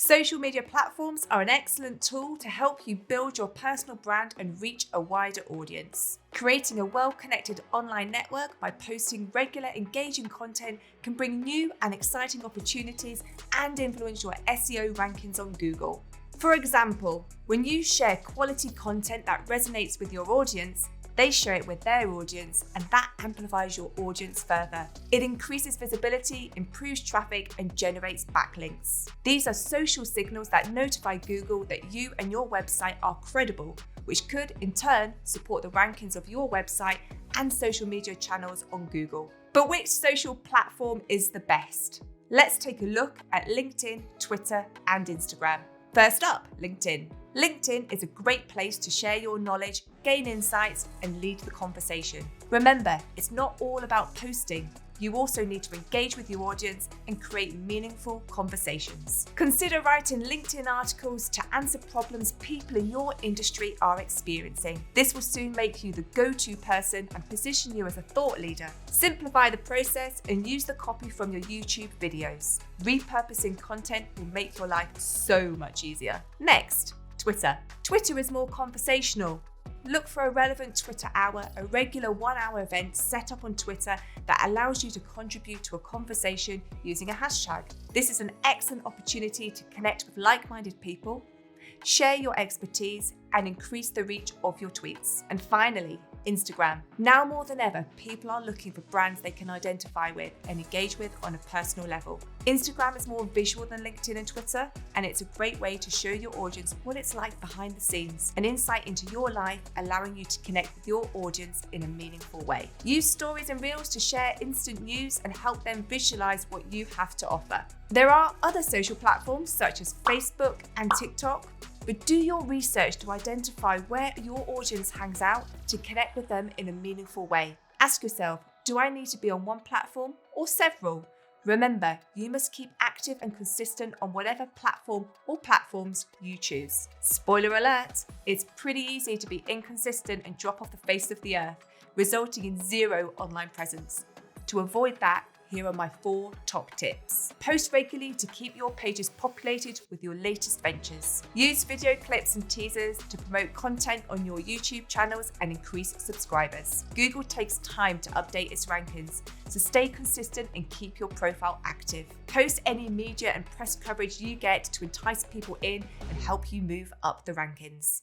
Social media platforms are an excellent tool to help you build your personal brand and reach a wider audience. Creating a well-connected online network by posting regular, engaging content can bring new and exciting opportunities and influence your SEO rankings on Google. For example, when you share quality content that resonates with your audience, they share it with their audience, and that amplifies your audience further. It increases visibility, improves traffic, and generates backlinks. These are social signals that notify Google that you and your website are credible, which could, in turn, support the rankings of your website and social media channels on Google. But which social platform is the best? Let's take a look at LinkedIn, Twitter, and Instagram. First up, LinkedIn. LinkedIn is a great place to share your knowledge, gain insights, and lead the conversation. Remember, it's not all about posting. You also need to engage with your audience and create meaningful conversations. Consider writing LinkedIn articles to answer problems people in your industry are experiencing. This will soon make you the go-to person and position you as a thought leader. Simplify the process and use the copy from your YouTube videos. Repurposing content will make your life so much easier. Next, Twitter. Twitter is more conversational. Look for a relevant Twitter hour, a regular 1-hour event set up on Twitter that allows you to contribute to a conversation using a hashtag. This is an excellent opportunity to connect with like-minded people, share your expertise, and increase the reach of your tweets. And finally, Instagram. Now more than ever, people are looking for brands they can identify with and engage with on a personal level. Instagram is more visual than LinkedIn and Twitter, and it's a great way to show your audience what it's like behind the scenes, an insight into your life, allowing you to connect with your audience in a meaningful way. Use stories and reels to share instant news and help them visualize what you have to offer. There are other social platforms such as Facebook and TikTok, but do your research to identify where your audience hangs out to connect with them in a meaningful way. Ask yourself, do I need to be on one platform or several? Remember, you must keep active and consistent on whatever platform or platforms you choose. Spoiler alert, it's pretty easy to be inconsistent and drop off the face of the earth, resulting in zero online presence. To avoid that, here are my 4 top tips. Post regularly to keep your pages populated with your latest ventures. Use video clips and teasers to promote content on your YouTube channels and increase subscribers. Google takes time to update its rankings, so stay consistent and keep your profile active. Post any media and press coverage you get to entice people in and help you move up the rankings.